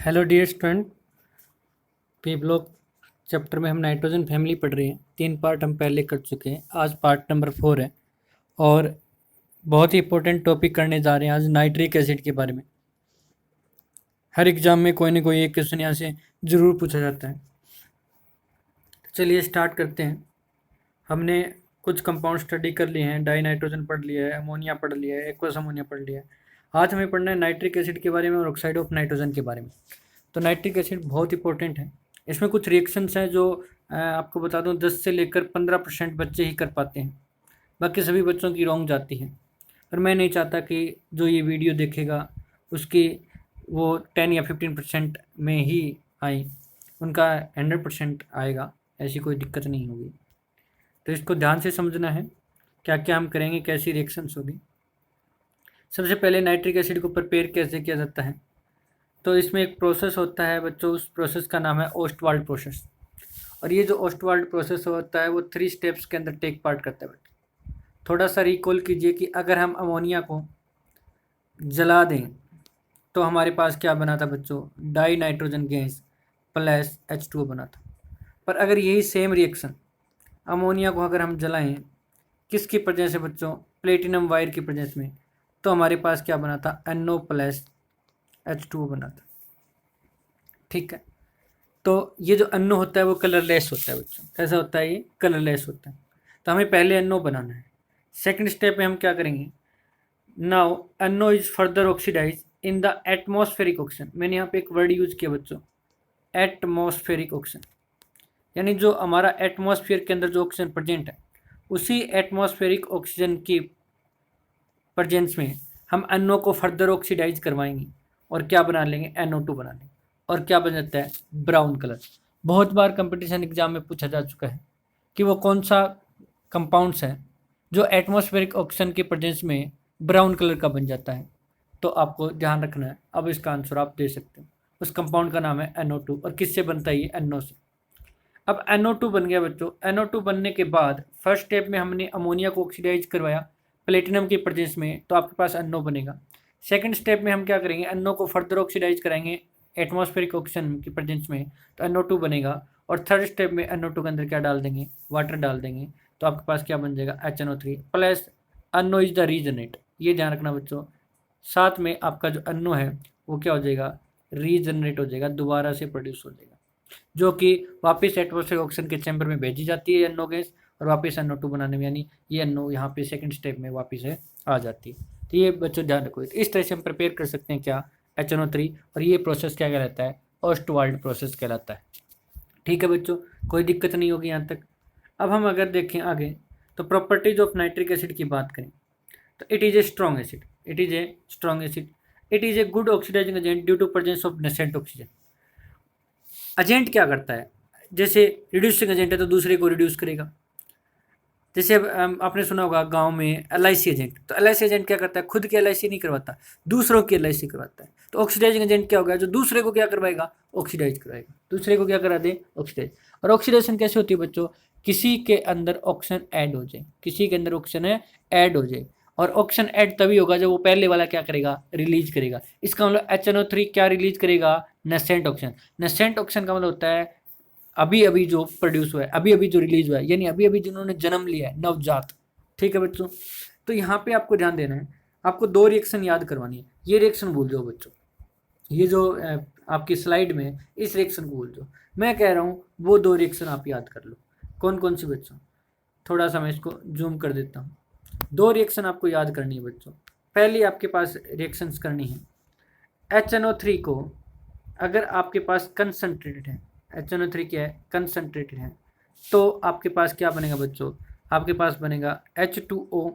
Hello dear student. P block chapter में हम nitrogen family पढ़ रहे हैं। 3 पार्ट हम पहले कर चुके हैं, आज पार्ट नंबर 4 है और बहुत ही इंपॉर्टेंट टॉपिक करने जा रहे हैं आज नाइट्रिक एसिड के बारे में। हर एग्जाम में कोई ना कोई एक क्वेश्चन यहाँ से ज़रूर पूछा जाता है। चलिए स्टार्ट करते हैं। हमने कुछ कंपाउंड स्टडी कर लिए हैं, डाई नाइट्रोजन पढ़ लिया है, अमोनिया पढ़ लिया है, एक्वस अमोनिया पढ़ लिया है। आज हमें पढ़ना है नाइट्रिक एसिड के बारे में और ऑक्साइड ऑफ नाइट्रोजन के बारे में। तो नाइट्रिक एसिड बहुत इंपॉर्टेंट है। इसमें कुछ रिएक्शंस हैं जो आपको बता दूं 10 से लेकर 15% बच्चे ही कर पाते हैं, बाकी सभी बच्चों की रॉन्ग जाती है। और मैं नहीं चाहता कि जो ये वीडियो देखेगा उसकी वो 10 या 15% में ही आए, उनका 100% आएगा, ऐसी कोई दिक्कत नहीं होगी। तो इसको ध्यान से समझना है, क्या क्या हम करेंगे, कैसी रिएक्शंस होगी। सबसे पहले नाइट्रिक एसिड को प्रिपेयर कैसे किया जाता है, तो इसमें एक प्रोसेस होता है बच्चों, उस प्रोसेस का नाम है ओस्टवाल्ड प्रोसेस। और ये जो ओस्टवाल्ड प्रोसेस होता है वो 3 स्टेप्स के अंदर टेक पार्ट करता है बच्चों। थोड़ा सा रिकॉल कीजिए कि अगर हम अमोनिया को जला दें तो हमारे पास क्या बना था बच्चों, die nitrogen gas plus H2O बना था। पर अगर यही सेम रिएक्शन अमोनिया को अगर हम जलाएं किसकी प्रेजेंस से बच्चों, प्लेटिनम वायर की प्रेजेंस में, तो हमारे पास क्या बना था, NO प्लस H2O बना था। ठीक है, तो ये जो NO होता है वो कलरलेस होता है बच्चों। कैसा होता है, ये कलरलेस होता है। तो हमें पहले NO बनाना है। सेकंड स्टेप में हम क्या करेंगे, now NO is further oxidise in the atmospheric oxygen. मैंने यहाँ पे एक वर्ड यूज किया बच्चों, एटमॉस्फेरिक ऑक्सीजन, यानी जो हमारा एटमॉस्फेयर के अंदर जो ऑक्सीजन प्रेजेंट है उसी एटमॉस्फेरिक ऑक्सीजन की प्रेजेंस में हम NO को फर्दर ऑक्सीडाइज करवाएंगे और क्या बना लेंगे, NO2 बना लेंगे। और क्या बन जाता है, ब्राउन कलर। बहुत बार कंपटीशन एग्जाम में पूछा जा चुका है कि वो कौन सा कंपाउंड्स है जो एटमॉस्फेरिक ऑक्सीजन के प्रेजेंस में ब्राउन कलर का बन जाता है। तो आपको ध्यान रखना है, अब इसका आंसर आप दे सकते हो। उस कंपाउंड का नाम है NO2 और किससे बनता है, ये NO से। अब NO2 बन गया बच्चों। NO2 बनने के बाद फर्स्ट स्टेप में हमने अमोनिया को ऑक्सीडाइज करवाया प्लेटिनम की प्रेजेंस में, तो आपके पास NO बनेगा। सेकंड स्टेप में हम क्या करेंगे, NO को फर्दर ऑक्सीडाइज कराएंगे एटमॉस्फेरिक ऑक्सीजन की प्रेजेंस में, तो NO2 बनेगा। और थर्ड स्टेप में NO2 के अंदर क्या डाल देंगे, वाटर डाल देंगे, तो आपके पास क्या बन जाएगा, HNO3 plus NO is the regenerate. ये ध्यान रखना बच्चों, साथ में आपका जो NO है वो क्या हो जाएगा, रीजनरेट हो जाएगा, दोबारा से प्रोड्यूस हो जाएगा, जो कि वापस एटमॉस्फेरिक ऑक्सीजन के चैम्बर में भेजी जाती है NO गैस, और वापस NO2 बनाने में, यानी ये NO यहाँ पे सेकंड स्टेप में वापस है आ जाती है। तो ये बच्चों ध्यान रखो, इस तरह से हम प्रिपेयर कर सकते हैं क्या, HNO3। और ये प्रोसेस क्या कहलाता है, ओस्टवाल्ड प्रोसेस कहलाता है। ठीक है बच्चों, कोई दिक्कत नहीं होगी यहाँ तक। अब हम अगर देखें आगे, तो प्रॉपर्टीज ऑफ नाइट्रिक एसिड की बात करें तो it is a strong acid, it is a strong acid, it is a good oxidising agent due to presence of nascent oxygen. Agent क्या करता है, जैसे रिड्यूसिंग एजेंट है तो दूसरे को रिड्यूस करेगा। जैसे अब आपने सुना होगा गांव में LIC एजेंट, तो LIC एजेंट क्या करता है, खुद की LIC नहीं करवाता, दूसरों की LIC करवाता है। तो ऑक्सीडाइजिंग एजेंट क्या होगा, जो दूसरे को क्या करवाएगा, ऑक्सीडाइज करवाएगा, दूसरे को क्या करा दे, ऑक्सीडाइज। और ऑक्सीडेशन कैसे होती है बच्चों, किसी के अंदर ऑक्सीजन ऐड हो जाए, किसी के अंदर ऑक्सीजन है ऐड हो जाए, और ऑक्सीजन ऐड तभी होगा जब वो पहले वाला क्या करेगा, रिलीज करेगा। इसका मतलब HNO3 क्या रिलीज करेगा, नेसेंट ऑक्सीजन। नेसेंट ऑक्सीजन का मतलब होता है अभी अभी जो प्रोड्यूस हुआ है, अभी अभी जो रिलीज हुआ है, यानी अभी अभी जिन्होंने जन्म लिया है, नवजात। ठीक है बच्चों, तो यहाँ पे आपको ध्यान देना है, आपको 2 रिएक्शन याद करवानी है। ये रिएक्शन भूल जाओ बच्चों, ये जो आपकी स्लाइड में इस रिएक्शन को भूल जाओ। मैं कह रहा हूँ वो 2 रिएक्शन आप याद कर लो। कौन कौन सी बच्चों, थोड़ा सा मैं इसको जूम कर देता हूँ। 2 रिएक्शन आपको याद करनी है बच्चों। पहली आपके पास रिएक्शंस करनी है, HNO3 को अगर आपके पास कंसनट्रेटेड है, HNO3 क्या है, कंसनट्रेटेड है, तो आपके पास क्या बनेगा बच्चों, आपके पास बनेगा H2O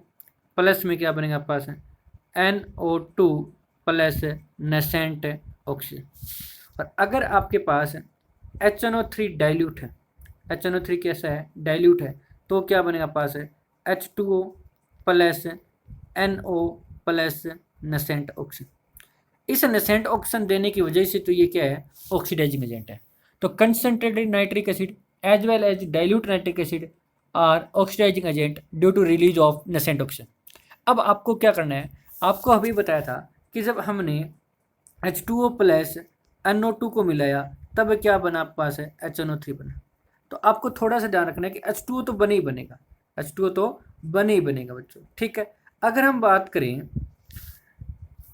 प्लस में क्या बनेगा, आपके पास NO2 प्लस नेसेंट ऑक्सीजन। और अगर आपके पास HNO3 डाइल्यूट है, HNO3 कैसा है, डाइल्यूट है, तो क्या बनेगा, पास है H2O plus NO plus nascent oxygen. इस नेसेंट ऑक्सीजन देने की वजह से तो ये क्या है, ऑक्सीडाइजिंग एजेंट है। तो concentrated nitric acid as well as dilute nitric acid are oxidising agent due to release of nascent oxygen. अब आपको क्या करना है, आपको अभी बताया था कि जब हमने H2O प्लस NO2 को मिलाया, तब क्या बना आपके पास है, HNO3 बना। तो आपको थोड़ा सा ध्यान रखना है कि H2O तो बने ही बनेगा, H2O तो बने ही बनेगा बच्चों, ठीक है। अगर हम बात करें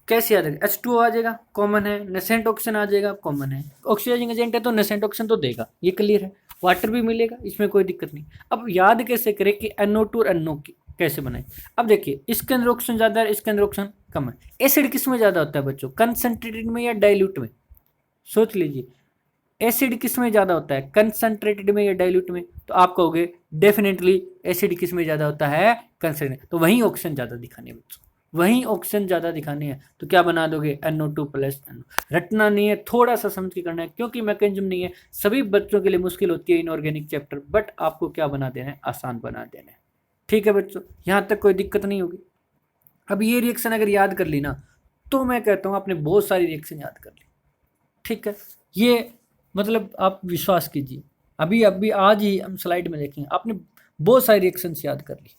कैसे आ जाएगा, H2O आ जाएगा, कॉमन है, नेसेंट ऑक्सीजन आ जाएगा, कॉमन है, ऑक्सीडाइजिंग एजेंट है तो नेसेंट ऑक्सीजन तो देगा, ये क्लियर है। वाटर भी मिलेगा, इसमें कोई दिक्कत नहीं। अब याद कैसे करें कि NO2 और NO कैसे बनाए। अब देखिए, इसके अंदर ऑक्सीजन ज़्यादा है, इसके अंदर ऑक्सीजन कम है। एसिड किस में ज़्यादा होता है बच्चों, कंसनट्रेटेड में या डाइल्यूट में, सोच लीजिए। एसिड किस में ज़्यादा होता है, कंसनट्रेटेड में या डाइल्यूट में, तो आप कहोगे डेफिनेटली एसिड किस में ज़्यादा होता है, कंसनट्रेटेड, तो वहीं ऑक्सीजन ज़्यादा दिखाने है बच्चों, वहीं ऑक्सीजन ज़्यादा दिखाने हैं, तो क्या बना दोगे, NO2 प्लस NO। रटना नहीं है, थोड़ा सा समझ के करना है, क्योंकि मैकेनिज्म नहीं है, सभी बच्चों के लिए मुश्किल होती है इनऑर्गेनिक चैप्टर, बट आपको क्या बना देना है, आसान बना देना है, ठीक है बच्चों, यहाँ तक कोई दिक्कत नहीं होगी। अब ये रिएक्शन अगर याद कर ली ना, तो मैं कहता हूँ आपने बहुत सारी रिएक्शन याद कर ली, ठीक है। ये मतलब आप विश्वास कीजिए, अभी अभी आज ही हम स्लाइड में देखेंगे, आपने बहुत सारी रिएक्शंस याद कर ली,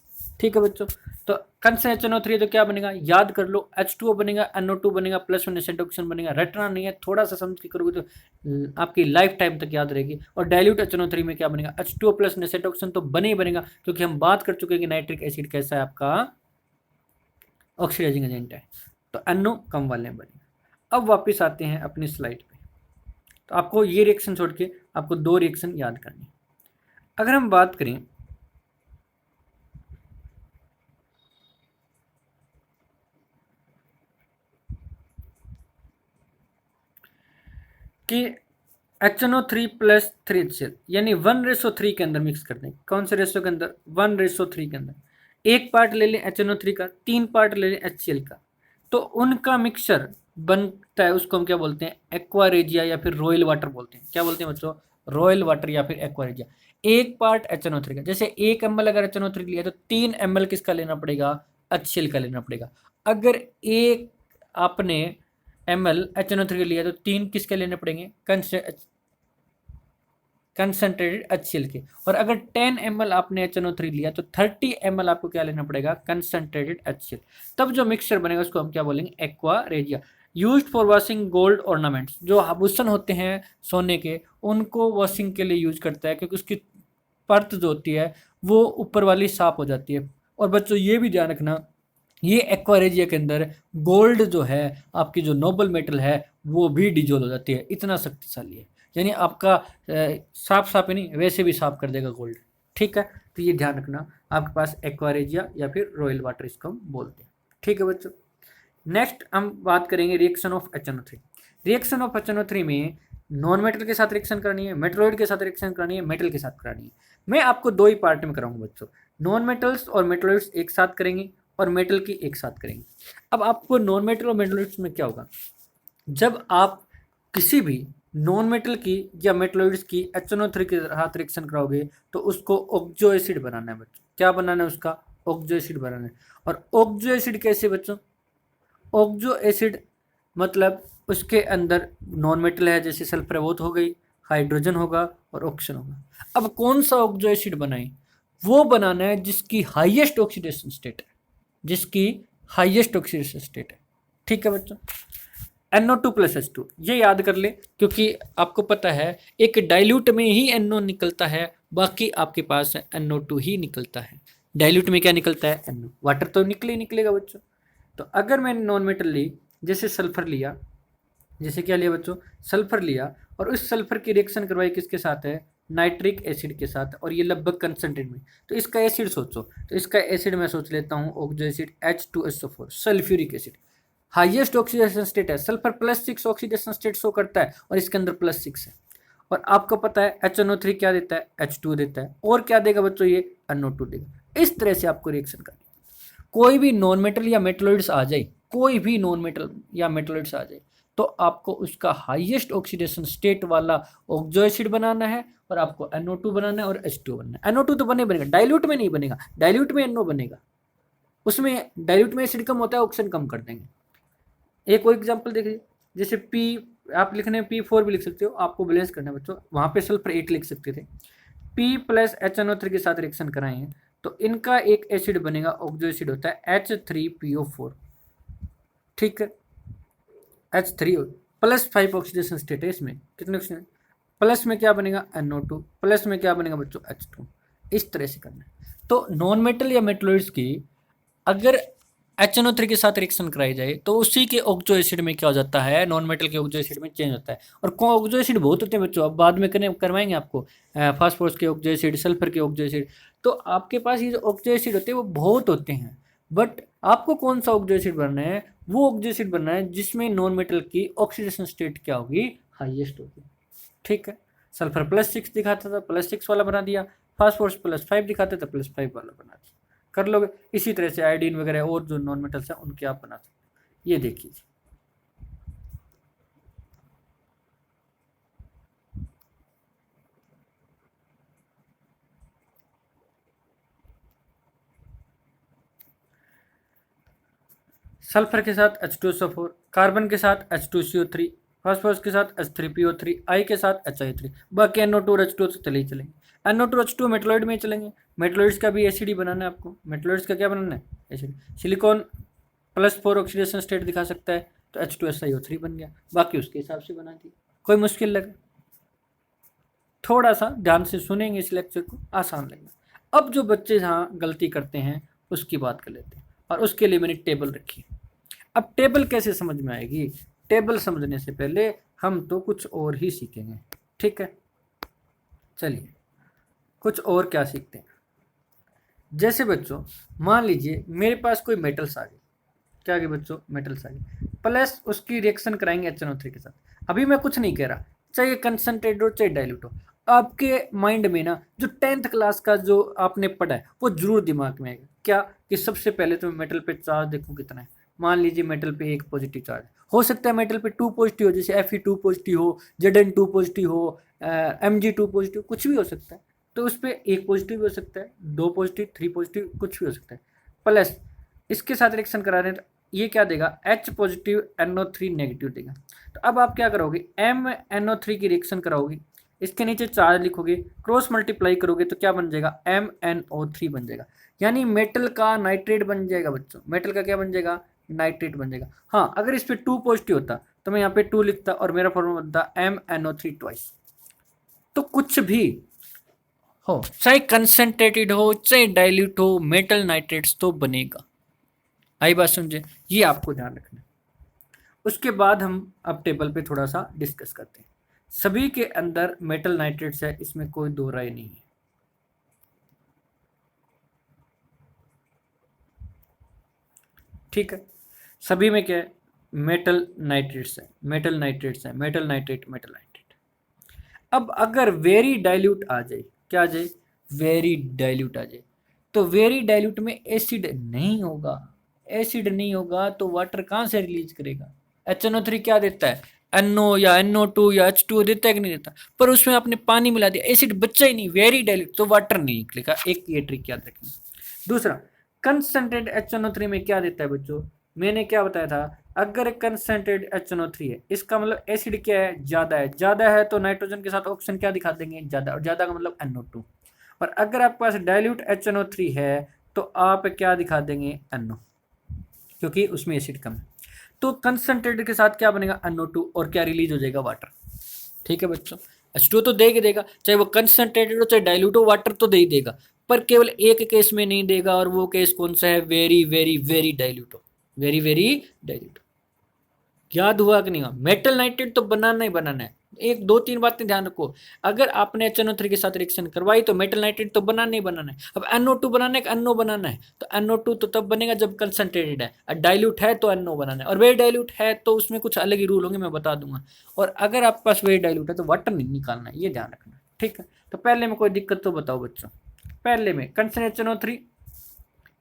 ठीक है बच्चों। तो कंसेंट HNO3 तो क्या बनेगा, याद कर लो, H2O बनेगा, NO2 बनेगा, प्लस नेसेंट ऑक्सीजन बनेगा। रटना नहीं है, थोड़ा सा समझ के करोगे तो आपकी लाइफ टाइम तक याद रहेगी। और डाइल्यूट HNO3 में क्या बनेगा, H2O प्लस नेसेंट ऑक्सीजन तो बने ही बनेगा, क्योंकि हम बात कर चुके हैं कि नाइट्रिक एसिड कैसा है, आपका ऑक्सीडाइजिंग एजेंट है, तो NO कम वाले में बनेगा। अब वापस आते हैं अपनी स्लाइड पे, तो आपको ये रिएक्शन छोड़ के आपको दो रिएक्शन याद करनी है। अगर हम बात करें कि HNO3 प्लस 3HCl यानी 1:3 के अंदर मिक्स कर दें, कौन से रेशो के अंदर, 1:3 के अंदर। एक पार्ट ले लें HNO3 का, 3 पार्ट ले लें HCl का, तो उनका मिक्सचर बनता है, उसको हम क्या बोलते हैं, एक्वारेजिया या फिर रॉयल वाटर बोलते हैं। क्या बोलते हैं बच्चों, रॉयल वाटर या फिर एक्वारेजिया। एक पार्ट HNO3 का, जैसे 1 ml अगर HNO3 लिया तो 3 ml किसका लेना पड़ेगा, HCl का लेना पड़ेगा। अगर एक आपने HNO3 लिया तो 3 किसके लेने पड़ेंगे, कंसनट्रेटेड HCl के। और अगर 10 ml आपने HNO3 लिया तो 30 ml आपको क्या लेना पड़ेगा, कंसनट्रेटेड HCl। तब जो मिक्सचर बनेगा उसको हम क्या बोलेंगे, aqua regia. Used for washing gold ornaments, जो आभूषण होते हैं सोने के, उनको वॉशिंग के लिए यूज करता है, क्योंकि उसकी परत जो होती है वो ऊपर वाली साफ हो जाती है। और बच्चों ये भी ध्यान रखना, ये एक्वारेजिया के अंदर गोल्ड जो है, आपकी जो नोबल मेटल है, वो भी डिजोल्व हो जाती है, इतना शक्तिशाली है। यानी आपका साफ साफ ही नहीं, वैसे भी साफ कर देगा गोल्ड, ठीक है। तो ये ध्यान रखना, आपके पास एक्वारेजिया या फिर रॉयल वाटर इसको हम बोलते हैं, ठीक है बच्चों। नेक्स्ट हम बात करेंगे reaction of HNO3। Reaction of HNO3 में नॉन मेटल के साथ रिएक्शन करनी है, मेटलॉइड के साथ रिएक्शन करनी है, मेटल के साथ करानी है। मैं आपको दो ही पार्ट में कराऊंगा बच्चों, नॉन मेटल्स और मेटलॉइड्स एक साथ करेंगे और मेटल की एक साथ करेंगे। अब आपको नॉन मेटल और मेटलॉइड्स में क्या होगा, जब आप किसी भी नॉन मेटल की या मेटलॉइड्स की HNO3 के साथ रिएक्शन कराओगे तो उसको ऑक्जो एसिड बनाना है बच्चों। क्या बनाना है उसका, ऑक्जो एसिड बनाना है। और ऑक्जो एसिड कैसे बच्चों, ऑक्जो एसिड मतलब उसके अंदर नॉन मेटल है, जैसे सल्फर वो तो हो गई, हाइड्रोजन होगा और ऑक्सीजन होगा। अब कौन सा ऑक्जो एसिड बनाए, वो बनाना है जिसकी हाईएस्ट ऑक्सीडेशन स्टेट है, जिसकी हाईएस्ट ऑक्सीडेशन स्टेट है, ठीक है बच्चों। NO2 प्लस H2 ये याद कर ले, क्योंकि आपको पता है एक डाइल्यूट में ही NO निकलता है, बाकी आपके पास NO2 ही निकलता है। डाइल्यूट में क्या निकलता है, NO, वाटर तो निकले ही निकलेगा बच्चों। तो अगर मैंने नॉन मेटल ली, जैसे सल्फर लिया, जैसे क्या लिया बच्चों, सल्फर लिया, और उस सल्फर की रिएक्शन करवाई किसके साथ है, नाइट्रिक एसिड के साथ, और ये लगभग कंसनट्रेट में, तो इसका एसिड सोचो, तो इसका एसिड मैं सोच लेता हूँ oxo acid H2SO4, sulphuric acid. Highest oxidation state है, सल्फर +6 ऑक्सीडेशन स्टेट शो करता है, और इसके अंदर +6 है। और आपको पता है HNO3 क्या देता है, H2 देता है, और क्या देगा बच्चों, ये NO2 देगा। इस तरह से आपको रिएक्शन करनी, कोई भी नॉन मेटल या मेटलॉइड्स आ जाए, कोई भी नॉन मेटल या मेटलॉइड्स आ जाए, तो आपको उसका हाईएस्ट ऑक्सीडेशन स्टेट वाला ऑक्जो एसिड बनाना है, और आपको NO2 बनाना है और H2 बनाना है। NO2 तो बनेगा, डाइल्यूट में नहीं बनेगा, डाइल्यूट में NO बनेगा, उसमें डाइल्यूट में एसिड कम होता है, ऑक्सीजन कम कर देंगे। एक और एग्जांपल देखिए, जैसे P आप लिखने P4 भी लिख सकते हो, आपको बैलेंस करना है बच्चों, वहाँ पे सल्फर 8 लिख सकते थे। P प्लस HNO3 के साथ रिएक्शन कराए हैं तो इनका एक एसिड बनेगा, ऑक्जो एसिड होता है H3PO4, ठीक है, H3 +5 ऑक्सीडेशन स्टेट है इसमें। कितने ऑक्सीजन? प्लस में क्या बनेगा NO2, प्लस में क्या बनेगा बच्चों H2। इस तरह से करना है। तो नॉन मेटल या मेटलॉइड्स की अगर HNO3 के साथ रिएक्शन कराई जाए तो उसी के ऑक्सो एसिड में क्या हो जाता है, नॉन मेटल के ऑक्सो एसिड में चेंज होता है। और ऑक्सो एसिड बहुत होते हैं बच्चों, अब बाद में करवाएंगे आपको, फास्फोरस के ऑक्सो एसिड, सल्फर के ऑक्सो एसिड। तो आपके पास ये जो ऑक्सो एसिड होते हैं वो बहुत होते हैं, बट आपको कौन सा ऑक्सो एसिड बनना है, वो ऑक्सो एसिड बनना है जिसमें नॉन मेटल की ऑक्सीडेशन स्टेट क्या होगी, हाईएस्ट होगी। ठीक है, सल्फर +6 दिखाता था, +6 वाला बना दिया, फास्फोरस +5 दिखाते था, +5 वाला बना दिया, कर लोगे। इसी तरह से आयोडीन वगैरह और जो नॉन मेटल्स हैं उनके आप बना सकते हैं। ये देखिए, सल्फर के साथ H2SO4, कार्बन के साथ H2CO3, फास्फोरस के साथ H3PO3, आई के साथ HI3, बाकी NO2 और H2 तो चले ही चलेंगे। NO2 H2 मेटलॉइड में चलेंगे, मेटलॉइड्स का भी एसिड ही बनाना है आपको। मेटलॉइड्स का क्या बनाना है, एसिड। सिलिकॉन +4 ऑक्सीडेशन स्टेट दिखा सकता है तो H2SiO3 बन गया, बाकी उसके हिसाब से बना दी। कोई मुश्किल लगे, थोड़ा सा ध्यान से सुनेंगे इस लेक्चर को, आसान लगेगा। अब जो बच्चे यहाँ गलती करते हैं उसकी बात कर लेते हैं, और उसके लिए मैंने टेबल रखी। अब टेबल कैसे समझ में आएगी, टेबल समझने से पहले हम तो कुछ और ही सीखेंगे। ठीक है, चलिए कुछ और क्या सीखते हैं। जैसे बच्चों मान लीजिए मेरे पास कोई मेटल्स आ गए, क्या आ गए बच्चों, मेटल्स आ गए, प्लस उसकी रिएक्शन कराएंगे HNO3 के साथ। अभी मैं कुछ नहीं कह रहा, चाहे कंसनट्रेट हो चाहे डाइल्यूट हो, आपके माइंड में ना जो 10th क्लास का जो आपने पढ़ा है वो जरूर दिमाग में आएगा। क्या कि सबसे पहले तो मेटल पे चार्ज देखूं कितना है। मान लीजिए मेटल पे 1 पॉजिटिव चार्ज है, हो सकता है मेटल पे 2 पॉजिटिव हो, जैसे Fe2 पॉजिटिव हो, Zn2 पॉजिटिव हो, Mg2 पॉजिटिव, कुछ भी हो सकता है। तो उस पर 1 पॉजिटिव हो सकता है, 2 पॉजिटिव, 3 पॉजिटिव, कुछ भी हो सकता है। प्लस इसके साथ रिएक्शन करा रहे हैं, ये क्या देगा, H पॉजिटिव NO3 नेगेटिव देगा। तो अब आप क्या करोगे, MnO3 की रिएक्शन कराओगे, इसके नीचे चार्ज लिखोगे, क्रॉस मल्टीप्लाई करोगे तो क्या बन जाएगा, MnO3 बन जाएगा। यानी मेटल का नाइट्रेट बन जाएगा बच्चों, मेटल का क्या बन जाएगा, नाइट्रेट बन जाएगा। हाँ, अगर इस पे 2 पॉजिटिव होता तो मैं यहाँ पे 2 लिखता और मेरा फॉर्मूला बनता MnO3 ट्वाइस। तो कुछ भी हो, चाहे कंसंट्रेटेड हो चाहे डाइल्यूट हो, मेटल नाइट्रेट्स तो बनेगा। आई बात समझे, ये आपको ध्यान रखना है। उसके बाद हम अब टेबल पे थोड़ा सा डिस्कस करते हैं। सभी के अंदर मेटल नाइट्रेट्स है, इसमें कोई दो राय नहीं है। ठीक है, सभी में क्या है, मेटल नाइट्रेट्स है, मेटल नाइट्रेट्स है, मेटल नाइट्रेट, मेटल नाइट्रेट। अब अगर वेरी डाइल्यूट आ जाए, क्या आ जाए, वेरी डाइल्यूट आ जाए, तो वेरी डाइल्यूट में एसिड नहीं होगा। एसिड नहीं होगा तो वाटर कहाँ से रिलीज करेगा, HNO3 क्या देता है, NO या NO2 या H2O देता है कि नहीं देता, पर उसमें आपने पानी मिला दिया, एसिड बच्चा ही नहीं, वेरी डाइल्यूट, तो वाटर नहीं निकलेगा। एक ये ट्रिक याद रखें। दूसरा, कंसंट्रेट HNO3 में क्या देता है बच्चों, मैंने क्या बताया था, अगर कंसंट्रेट HNO3 है इसका मतलब एसिड क्या है, ज्यादा है, ज्यादा है तो नाइट्रोजन के साथ ऑप्शन क्या दिखा देंगे, ज्यादा, और ज्यादा का मतलब NO2। और अगर आपके पास डाइल्यूट HNO3 है तो आप क्या दिखा देंगे, NO, क्योंकि उसमें एसिड कम है। तो कंसंट्रेटेड के साथ क्या बनेगा, NO2, और क्या रिलीज हो जाएगा, वाटर। ठीक है बच्चों, H2O तो दे ही देगा, चाहे वो कंसंट्रेटेड हो चाहे डाइल्यूट हो, वाटर तो दे ही देगा, पर केवल एक केस में नहीं देगा, और वो केस कौन सा है, वेरी वेरी वेरी डाइल्यूट हो, वेरी वेरी डाइल्यूट। याद हुआ कि नहीं हुआ, मेटल नाइट्रेट तो बनाना ही बनाना है। एक दो तीन बातें ध्यान रखो, अगर आपने HNO3 के साथ रिएक्शन करवाई तो मेटल नाइट्रेट तो बनाना ही बनाना है। अब NO2 बनाना है कि NO बनाना है, तो NO2 तो तब बनेगा जब कंसंट्रेटेड है, और डाइल्यूट है तो NO बनाना है, और वेरी डाइल्यूट है तो उसमें कुछ अलग ही रूल होंगे, मैं बता दूंगा। और अगर आपके पास वेरी डाइल्यूट है तो वाटर नहीं निकालना है, ये ध्यान रखना। ठीक है, तो पहले में कोई दिक्कत तो बताओ बच्चों। पहले में कंसंट्रेट HNO3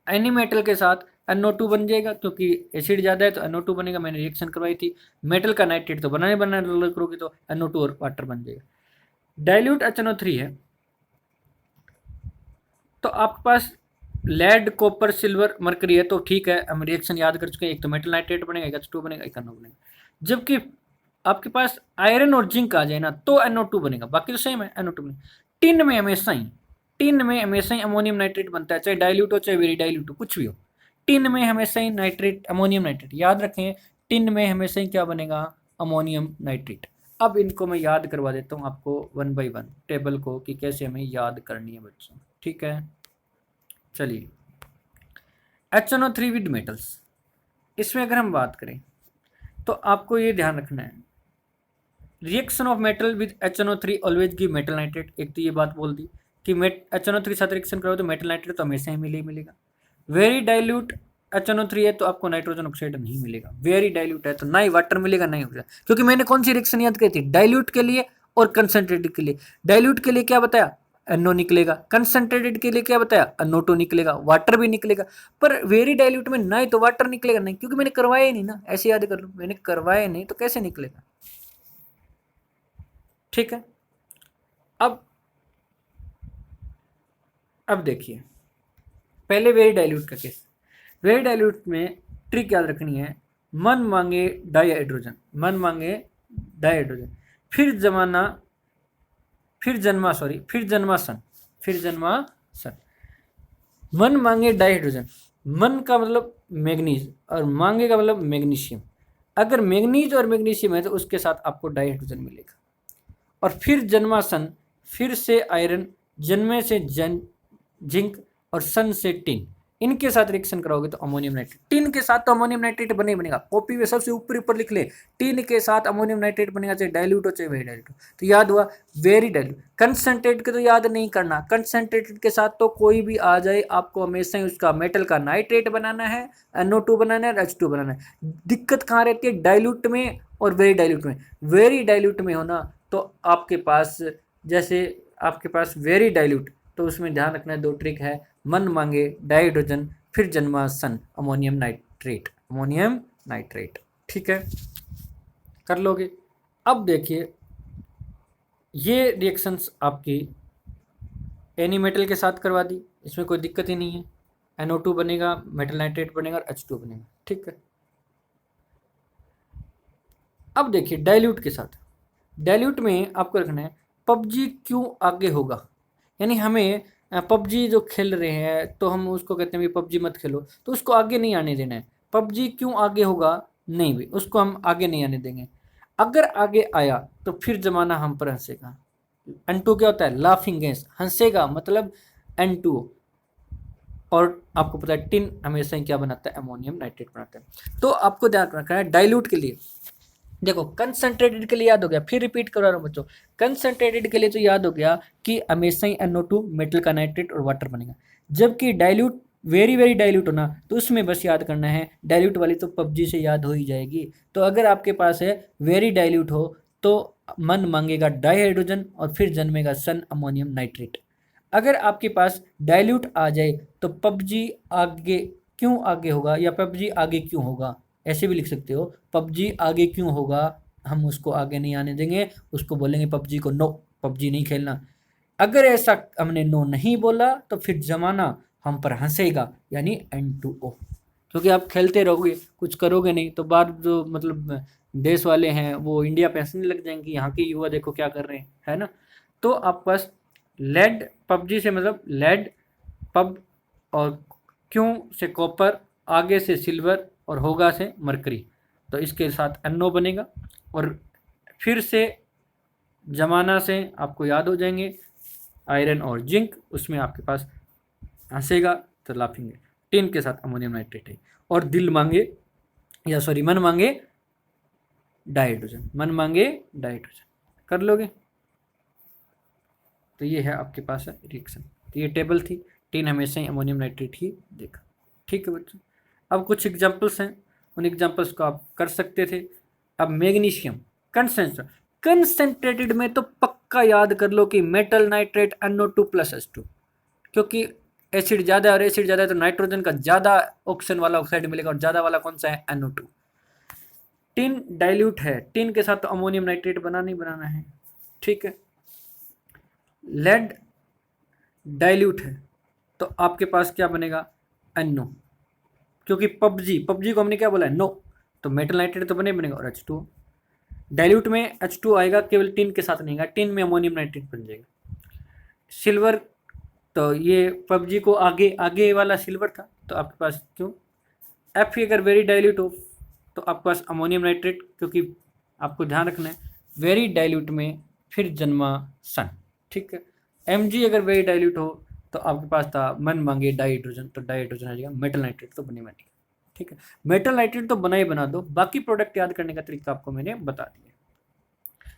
एनी मेटल के साथ NO2 बन जाएगा, क्योंकि एसिड ज़्यादा है तो NO2 बनेगा, मैंने रिएक्शन करवाई थी। मेटल का नाइट्रेट तो बनाने बनाने करोगे तो NO2 और वाटर बन जाएगा। डाइल्यूट HNO3 है तो आपके पास लेड, कॉपर, सिल्वर, मरकरी है, तो ठीक है, हम रिएक्शन याद कर चुके हैं, एक तो मेटल नाइट्रेट बनेगा, एक H2 बनेगा, एक NO बनेगा। जबकि आपके पास आयरन और जिंक आ जाए ना तो NO2 बनेगा, बाकी तो सेम है, NO2 बनेगा। टिन में हमेशा ही अमोनियम नाइट्रेट बनता है, चाहे डाइल्यूट हो चाहे वेरी डाइल्यूट हो, कुछ भी हो, टिन में हमेशा ही नाइट्रेट, अमोनियम नाइट्रेट, याद रखें, टिन में हमेशा ही क्या बनेगा, अमोनियम नाइट्रेट। अब इनको मैं याद करवा देता हूँ आपको 1 बाय 1 टेबल को कि कैसे हमें याद करनी है बच्चों, ठीक है। चलिए, HNO3 विद मेटल्स, इसमें अगर हम बात करें तो आपको ये ध्यान रखना है, reaction of metal with HNO3 always give metal nitrate. एक तो ये बात बोल दी कि HNO3 साथ रिएक्शन करो तो मेटल नाइट्रेट तो हमेशा ही मिलेगा। वेरी डाइल्यूट HNO3 है तो आपको नाइट्रोजन ऑक्साइड नहीं मिलेगा, वेरी डाइल्यूट है तो ना ही वाटर मिलेगा ना ही ऑक्सीजन। क्योंकि मैंने कौन सी रिएक्शन याद की थी, डाइल्यूट के लिए और कंसंट्रेटेड के लिए। डाइल्यूट के लिए क्या बताया, NO निकलेगा, कंसंट्रेटेड के लिए क्या बताया, NO2 निकलेगा, वाटर भी निकलेगा। पर वेरी डाइल्यूट में ना ही तो वाटर निकलेगा नहीं, क्योंकि मैंने करवाया ही नहीं ना, ऐसे याद कर लो, मैंने करवाया नहीं तो कैसे निकलेगा, ठीक है। अब देखिए, पहले वेरी डाइल्यूट का केस। वेरी डाइल्यूट में ट्रिक याद रखनी है, मन मांगे डाइहाइड्रोजन, मन मांगे डाइहाइड्रोजन, फिर जन्मासन, मन मांगे डाइहाइड्रोजन। मन का मतलब मैग्नीज और मांगे का मतलब मैग्नीशियम। अगर मैग्नीज और मैग्नीशियम है तो उसके साथ आपको डाइहाइड्रोजन मिलेगा। और फिर जन्मासन, फिर से आयरन, जन्मे से जिंक और सन से टिन, इनके साथ रिएक्शन कराओगे तो अमोनियम नाइट्रेट। टिन के साथ तो अमोनियम नाइट्रेट बने बनेगा, कॉपी में सबसे ऊपर लिख ले, टिन के साथ अमोनियम नाइट्रेट बनेगा, चाहे डाइल्यूट हो चाहे वेरी डाइल्यूट हो। तो याद हुआ वेरी डाइल्यूट। कंसंट्रेट के तो याद नहीं करना, कंसंट्रेटेड के साथ तो कोई भी आ जाए आपको हमेशा ही उसका मेटल का नाइट्रेट बनाना है, NO2 बनाना है और H2 बनाना है। दिक्कत कहाँ रहती है, डाइल्यूट में और वेरी डाइल्यूट में। वेरी डाइल्यूट में होना तो आपके पास, जैसे आपके पास वेरी डाइल्यूट, तो उसमें ध्यान रखना है, दो ट्रिक है, मन मांगे डाइहाइड्रोजन, फिर जन्मासन अमोनियम नाइट्रेट, ठीक है, कर लोगे। अब देखिए, ये रिएक्शंस आपकी एनी मेटल के साथ करवा दी, इसमें कोई दिक्कत ही नहीं है। NO2 बनेगा, मेटल नाइट्रेट बनेगा और H2 बनेगा, ठीक है। अब देखिए डाइल्यूट के साथ, डाइल्यूट में आपको रखना है PUBG क्यों आगे होगा, यानी हमें PUBG जो खेल रहे हैं तो हम उसको कहते हैं भी PUBG मत खेलो, तो उसको आगे नहीं आने देना है। PUBG क्यों आगे होगा, नहीं भी, उसको हम आगे नहीं आने देंगे। अगर आगे आया तो फिर जमाना हम पर हंसेगा। N2 क्या होता है, लाफिंग गैस, हंसेगा मतलब N2। और आपको पता है टिन हमेशा ही क्या बनाता है, अमोनियम नाइट्रेट बनाता है। तो आपको ध्यान रखना है डाइल्यूट के लिए, देखो कंसंट्रेटेड के लिए याद हो गया, फिर रिपीट करा रहा हूँ बच्चों, कंसंट्रेटेड के लिए तो याद हो गया कि हमेशा ही NO2 मेटल का नाइट्रेट और वाटर बनेगा। जबकि डाइल्यूट, वेरी डाइल्यूट होना तो उसमें बस याद करना है, डाइल्यूट वाली तो PUBG से याद हो ही जाएगी। तो अगर आपके पास है वेरी डाइल्यूट हो तो मन मांगेगा डाइहाइड्रोजन और फिर जन्मेगा सन अमोनियम नाइट्रेट। अगर आपके पास डाइल्यूट आ जाए तो PUBG आगे क्यों आगे होगा, या PUBG आगे क्यों होगा, ऐसे भी लिख सकते हो, PUBG आगे क्यों होगा, हम उसको आगे नहीं आने देंगे, उसको बोलेंगे PUBG को नो, PUBG नहीं खेलना। अगर ऐसा हमने नो नहीं बोला तो फिर जमाना हम पर हंसेगा, यानी N2O। क्योंकि आप खेलते रहोगे, कुछ करोगे नहीं, तो बाद जो मतलब देश वाले हैं वो इंडिया पे हंसने लग जाएंगे, यहाँ के युवा देखो क्या कर रहे हैं, है ना। तो आप पास लेड, PUBG से मतलब लेड, पब और क्यों से कॉपर, आगे से सिल्वर और होगा से मरकरी, तो इसके साथ NO बनेगा। और फिर से जमाना से आपको याद हो जाएंगे आयरन और जिंक, उसमें आपके पास हंसेगा तो लाफिंग है, टिन के साथ अमोनियम नाइट्रेट है। और दिल मांगे, या सॉरी मन मांगे डाइहाइड्रोजन, मन मांगे डाइहाइड्रोजन, कर लोगे। तो ये है आपके पास है रिएक्शन। तो ये टेबल थी, टिन हमेशा ही अमोनियम नाइट्रेट ही देखा, ठीक है बच्चों। अब कुछ एग्जाम्पल्स हैं, उन एग्जाम्पल्स को आप कर सकते थे। अब मैग्नीशियम कंसंट्रेटेड में तो पक्का याद कर लो कि मेटल नाइट्रेट NO2 + H2, क्योंकि एसिड ज़्यादा है और एसिड ज़्यादा है तो नाइट्रोजन का ज़्यादा ऑक्सीजन वाला ऑक्साइड मिलेगा, और ज़्यादा वाला कौन सा है, NO2। टिन डाइल्यूट है, टिन के साथ तो अमोनियम नाइट्रेट बनाना ही बनाना है, ठीक है। लेड डाइल्यूट है तो आपके पास क्या बनेगा, NO, क्योंकि PUBG को हमने क्या बोला है, नो, तो मेटल नाइट्रेट तो बनेगा, और H2। डाइल्यूट में H2 आएगा, केवल टिन के साथ नहीं आएगा, टिन में अमोनियम नाइट्रेट बन जाएगा। सिल्वर, तो ये PUBG को आगे वाला सिल्वर था, तो आपके पास क्यों Fe अगर वेरी डाइल्यूट हो तो आपके पास अमोनियम नाइट्रेट, क्योंकि आपको ध्यान रखना है, वेरी डाइल्यूट में फिर जन्मा सन, ठीक है। Mg अगर वेरी डाइल्यूट हो तो आपके पास था मन मांगे डाइहाइड्रोजन, तो डाइहाइड्रोजन आ जाएगा, मेटल नाइट्रेट तो बने बनेगा, ठीक है। मेटल नाइट्रेट तो बना ही बना दो, बाकी प्रोडक्ट याद करने का तरीका आपको मैंने बता दिया।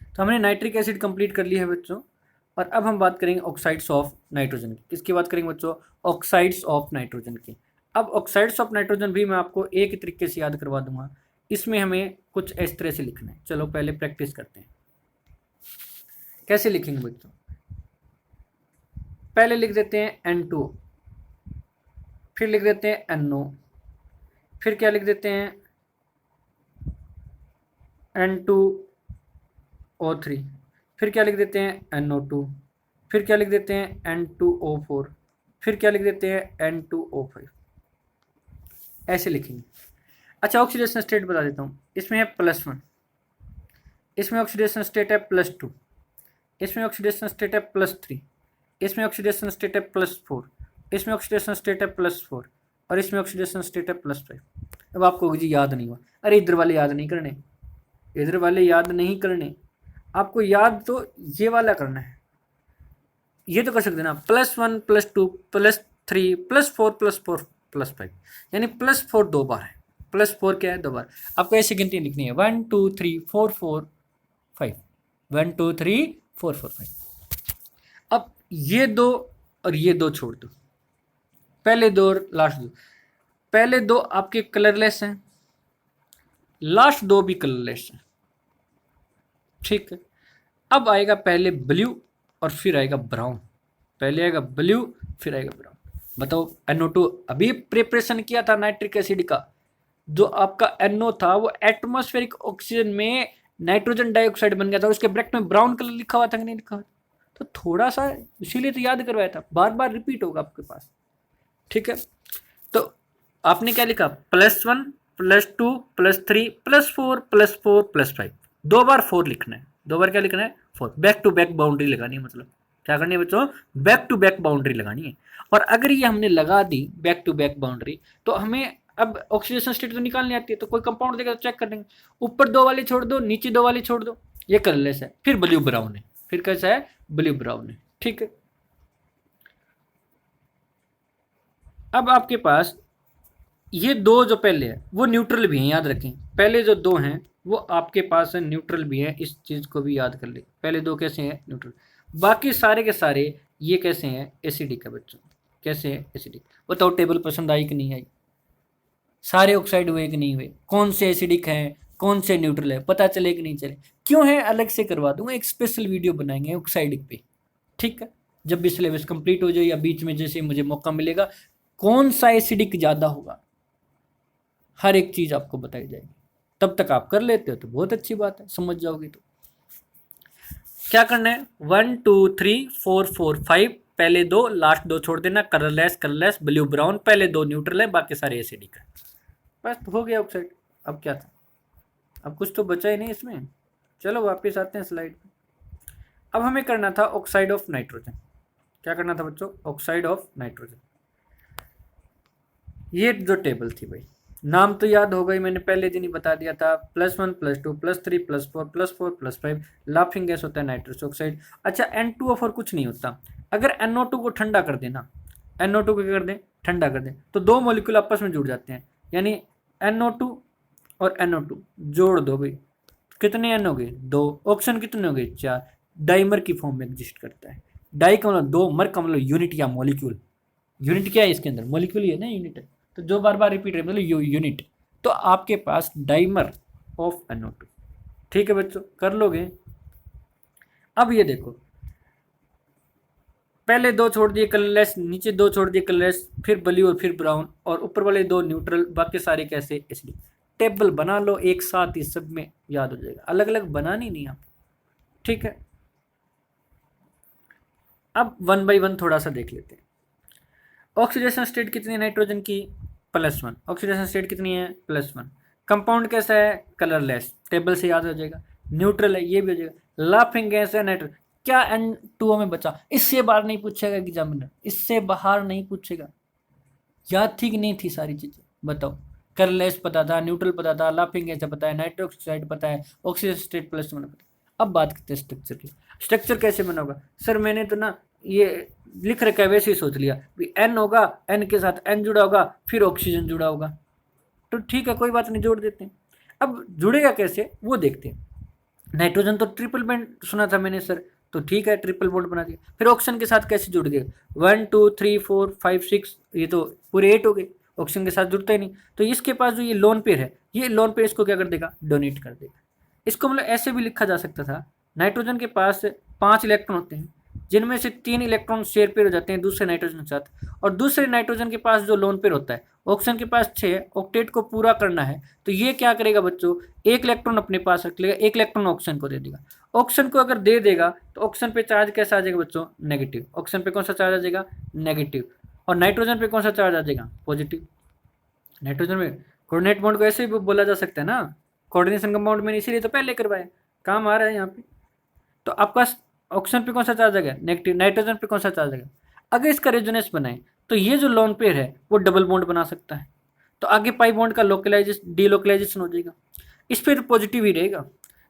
तो हमने नाइट्रिक एसिड कंप्लीट कर लिया है बच्चों, और अब हम बात करेंगे ऑक्साइड्स ऑफ नाइट्रोजन की। किसकी बात करेंगे बच्चों? ऑक्साइड्स ऑफ नाइट्रोजन की। अब ऑक्साइड्स ऑफ नाइट्रोजन भी मैं आपको एक ही तरीके से याद करवा दूंगा, इसमें हमें कुछ इस तरह से लिखना है। चलो पहले प्रैक्टिस करते हैं, कैसे लिखेंगे बच्चों? पहले लिख देते हैं N2, फिर लिख देते हैं NO, फिर क्या लिख देते हैं N2O3, फिर क्या लिख देते हैं NO2, फिर क्या लिख देते हैं N2O4, फिर क्या लिख देते हैं N2O5, ऐसे लिखेंगे। अच्छा, ऑक्सीडेशन स्टेट बता देता हूँ। इसमें है +1, इसमें ऑक्सीडेशन स्टेट है +2, इसमें ऑक्सीडेशन स्टेट है +3, इसमें ऑक्सीडेशन स्टेट है +4, इसमें ऑक्सीडेशन स्टेट है +4, और इसमें ऑक्सीडेशन स्टेट है +5। अब आपको जी याद नहीं हुआ, अरे इधर वाले याद नहीं करने, इधर वाले याद नहीं करने, आपको याद तो ये वाला करना है। ये तो कर सकते ना, +1 +2 +3 +4 +4 +5, यानी +4 दो बार है, +4 क्या है? दो बार। आपको ऐसी गिनती लिखनी है 1 2 3 4 4 5, 1 2 3 4 4 5। अब ये दो और ये दो छोड़ दो, पहले दो और लास्ट दो। पहले दो आपके कलरलेस हैं, लास्ट दो भी कलरलेस हैं, ठीक है। अब आएगा पहले ब्लू और फिर आएगा ब्राउन, पहले आएगा ब्लू फिर आएगा ब्राउन। बताओ, NO2 अभी प्रिपरेशन किया था नाइट्रिक एसिड का, जो आपका NO था वो एटमॉस्फेरिक ऑक्सीजन में नाइट्रोजन डाइऑक्साइड बन गया था, उसके ब्रैकेट में ब्राउन कलर लिखा हुआ था कि नहीं लिखा हुआ? तो थोड़ा सा इसीलिए तो याद करवाया था, बार बार रिपीट होगा आपके पास, ठीक है। तो आपने क्या लिखा? +1 +2 +3 +4 +4 +5, दो बार 4 लिखना है, दो बार क्या लिखना है? 4। बैक टू बैक बाउंड्री लगानी है, मतलब क्या करनी है बच्चों? बैक टू बैक बाउंड्री लगानी है। और अगर ये हमने लगा दी बैक टू बैक बाउंड्री, तो हमें अब ऑक्सीडेशन स्टेट तो निकालनी आती है, तो कोई कंपाउंड देगा तो चेक कर लेंगे, ऊपर दो वाले छोड़ दो, नीचे दो वाले छोड़ दो, ये कलरलेस है। फिर ब्लू ब्राउन है, फिर कैसा है? ब्लू ब्राउन है, ठीक है। अब आपके पास ये दो जो पहले है वो न्यूट्रल भी हैं, याद रखें। पहले जो दो हैं वो आपके पास है न्यूट्रल भी है, इस चीज़ को भी याद कर ले। पहले दो कैसे हैं? न्यूट्रल। बाकी सारे के सारे ये कैसे हैं? एसिडिक है बच्चों। कैसे हैं? एसिडिक। बताओ टेबल पसंद आई कि नहीं आई? सारे ऑक्साइड हुए कि नहीं हुए? कौन से एसिडिक हैं, कौन से न्यूट्रल है, पता चले कि नहीं चले? क्यों है अलग से करवा दूंगा, एक स्पेशल वीडियो बनाएंगे ऑक्साइडिक पे, ठीक है। जब भी सिलेबस कंप्लीट हो जाए या बीच में जैसे मुझे मौका मिलेगा, कौन सा एसिडिक ज़्यादा होगा, हर एक चीज़ आपको बताई जाएगी। तब तक आप कर लेते हो तो बहुत अच्छी बात है, समझ जाओगे। तो क्या करना है? 1 2 3 4 4 5, पहले दो लास्ट दो छोड़ देना, कलरलेस कलरलेस ब्लू ब्राउन, पहले दो न्यूट्रल है बाकी सारे एसिडिक है, बस हो गया ऑक्साइड। अब क्या था? अब कुछ तो बचा ही नहीं इसमें। चलो वापस आते हैं स्लाइड पे। अब हमें करना था ऑक्साइड ऑफ नाइट्रोजन। क्या करना था बच्चों? Oxide of nitrogen. ये जो टेबल थी भाई, नाम तो याद हो गई, मैंने पहले दिन ही बता दिया था। +1 +2 +3 +4 +4 +5 लाफिंग गैस होता है नाइट्रस ऑक्साइड। अच्छा, N2O4 कुछ नहीं होता। अगर NO2 को ठंडा कर देना, NO2 को क्या कर दें? ठंडा कर दें, तो दो मॉलिक्यूल आपस में जुड़ जाते हैं, यानी NO2 और NO2 जोड़ दो भाई, कितने N हो गए? 2। ऑप्शन कितने हो गए? 4। डाइमर की फॉर्म में एग्जिस्ट करता है। डाई का मतलब दो, मर का मतलब यूनिट या मॉलिक्यूल। यूनिट क्या है इसके अंदर? मॉलिक्यूल ही है ना, यूनिट है। तो जो बार बार रिपीट है मतलब यूनिट। तो आपके पास डाइमर ऑफ NO2, ठीक है बच्चों, कर लोगे। अब ये देखो, पहले दो छोड़ दिए कलरलेस, नीचे दो छोड़ दिए कलरलेस, फिर ब्लू और फिर ब्राउन, और ऊपर वाले दो न्यूट्रल, बाकी सारे कैसे? एसिडिक। टेबल बना लो एक साथ ही, सब में याद हो जाएगा, अलग अलग बनानी नहीं आप, ठीक है। अब 1 बाई 1 थोड़ा सा देख लेते हैं। ऑक्सीडेशन स्टेट कितनी है नाइट्रोजन की? +1। ऑक्सीडेशन स्टेट कितनी है? +1। कंपाउंड कैसा है? कलरलेस, टेबल से याद हो जाएगा। न्यूट्रल है, ये भी हो जाएगा। लाफिंग गैस है नाइट्रोजन। क्या N2O में बचा? इससे बाहर नहीं पूछेगा एग्जामिनर, इससे बाहर नहीं पूछेगा। याद थी कि नहीं थी सारी चीजें? बताओ कलरलेस पता था, न्यूट्रल पता था, लाफिंग गैस पता है, नाइट्रस ऑक्साइड पता है, ऑक्सीजन स्टेट प्लस वन पता है। अब बात करते हैं स्ट्रक्चर की। स्ट्रक्चर कैसे बना होगा? सर मैंने तो ना ये लिख रखा है वैसे ही सोच लिया भी एन होगा, एन के साथ एन जुड़ा होगा, फिर ऑक्सीजन जुड़ा होगा, तो ठीक है कोई बात नहीं, जोड़ देते हैं। अब जुड़ेगा कैसे वो देखते हैं। नाइट्रोजन तो ट्रिपल बॉन्ड सुना था मैंने सर, तो ठीक है ट्रिपल बॉन्ड बना दिया। फिर ऑक्सीजन के साथ कैसे जुड़ गए? 1 2 3 4 5 6, ये तो पूरे 8 हो गए, ऑक्सीजन के साथ जुड़ता ही नहीं। तो इसके पास जो ये लोन पेयर है, ये लोन पेयर इसको क्या कर देगा? डोनेट कर देगा। इसको मतलब ऐसे भी लिखा जा सकता था, नाइट्रोजन के पास 5 इलेक्ट्रॉन होते हैं, जिनमें से 3 इलेक्ट्रॉन शेयर पेयर हो जाते हैं दूसरे नाइट्रोजन के साथ, और दूसरे नाइट्रोजन के पास जो लोन पेयर होता है, ऑक्सीजन के पास 6, ऑक्टेट को पूरा करना है, तो ये क्या करेगा बच्चों? एक इलेक्ट्रॉन अपने पास रख लेगा, एक इलेक्ट्रॉन ऑक्सीजन को दे देगा। ऑक्सीजन को अगर दे देगा तो ऑक्सीजन पे चार्ज कैसा आ जाएगा बच्चों? नेगेटिव। ऑक्सीजन पे कौन सा चार्ज आ जाएगा? नेगेटिव। और नाइट्रोजन पे कौन सा चार्ज आ जाएगा? पॉजिटिव। नाइट्रोजन में कोऑर्डिनेट बॉन्ड को ऐसे ही बोला जा सकता है ना, कोऑर्डिनेशन कंपाउंड में, इसीलिए तो पहले करवाया, काम आ रहा है यहाँ पे। तो आपका ऑक्सीजन पे कौन सा चार्ज आ गया? नेगेटिव। नाइट्रोजन पे कौन सा चार्ज आ गया? अगर इसका रेजोनेंस बनाए तो ये जो लोन पेयर है वो डबल बॉन्ड बना सकता है, तो आगे पाई बॉन्ड का लोकलाइजेशन डीलोकलाइजेशन हो जाएगा, इस पर पॉजिटिव ही रहेगा।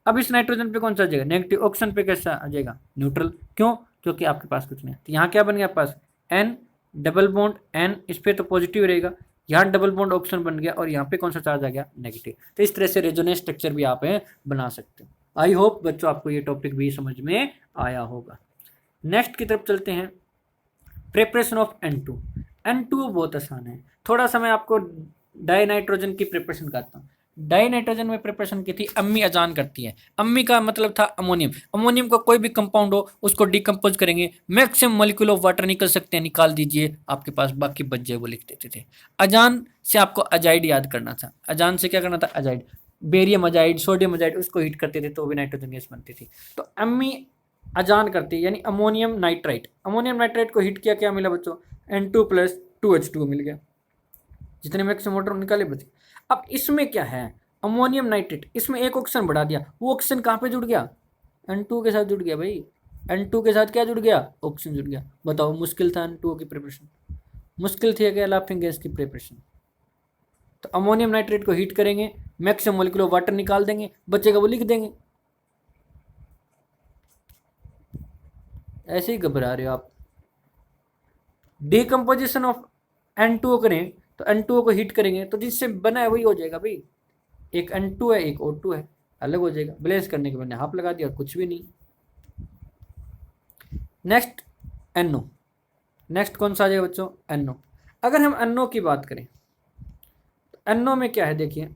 अब इस नाइट्रोजन पे कौन सा आ जाएगा? नेगेटिव। ऑक्सीजन पे कैसा आ जाएगा? न्यूट्रल। क्यों? क्योंकि आपके पास कुछ नहीं है। तो यहाँ क्या बन गया आपके पास? एन डबल बॉन्ड एन, इस पर तो पॉजिटिव रहेगा, यहाँ डबल बॉन्ड ऑक्सीजन बन गया, और यहाँ पे कौन सा चार्ज आ गया? नेगेटिव। तो इस तरह से रेजोनेंस स्ट्रक्चर भी आप बना सकते हो। आई होप बच्चों आपको ये टॉपिक भी समझ में आया होगा। नेक्स्ट की तरफ चलते हैं, प्रिपरेशन ऑफ N2। N2 बहुत आसान है, थोड़ा सा मैं आपको डाई नाइट्रोजन की प्रिपरेशन करता हूँ। डाई नाइट्रोजन में प्रिपरेशन की थी अम्मी अजान करती है। अम्मी का मतलब था अमोनियम। अमोनियम का कोई भी कंपाउंड हो उसको डिकम्पोज करेंगे, मैक्सिमम मॉलिक्यूल ऑफ वाटर निकल सकते हैं, निकाल दीजिए आपके पास, बाकी बच जाए वो लिख देते थे। अजान से आपको अजाइड याद करना था। अजान से क्या करना था? Azide, barium azide, sodium azide, उसको हीट करते थे तो भी नाइट्रोजन गैस बनती थी। तो अम्मी अजान करती है, यानी अमोनियम नाइट्राइट। अमोनियम नाइट्राइट को हीट किया, क्या मिला बच्चों? N2 प्लस 2H2 मिल गया, जितने मैक्सिमम वाटर निकाले बचे। अब इसमें क्या है? अमोनियम नाइट्रेट, इसमें एक ऑक्सीजन बढ़ा दिया, वो ऑक्सीजन कहाँ पे जुड़ गया? N2 के साथ जुड़ गया भाई। N2 के साथ क्या जुड़ गया? ऑक्सीजन जुड़ गया। बताओ मुश्किल था N2 की प्रिपरेशन? मुश्किल थी क्या लाफिंग गैस की प्रिपरेशन? तो अमोनियम नाइट्रेट को हीट करेंगे, मैक्सिमम मॉलिक्यूल ऑफ वाटर निकाल देंगे, बचेगा वो लिख देंगे। ऐसे ही घबरा रहे हो आप। डिकम्पोजिशन ऑफ N2O करें तो N2O को हीट करेंगे तो जिससे बना है वही हो जाएगा भाई। एक N2 है, एक O2 है, अलग हो जाएगा। बैलेंस करने के मैंने हाफ लगा दिया, कुछ भी नहीं। Next NO। नेक्स्ट कौन सा आ जाएगा बच्चों? NO। अगर हम NO की बात करें तो NO में क्या है देखिए,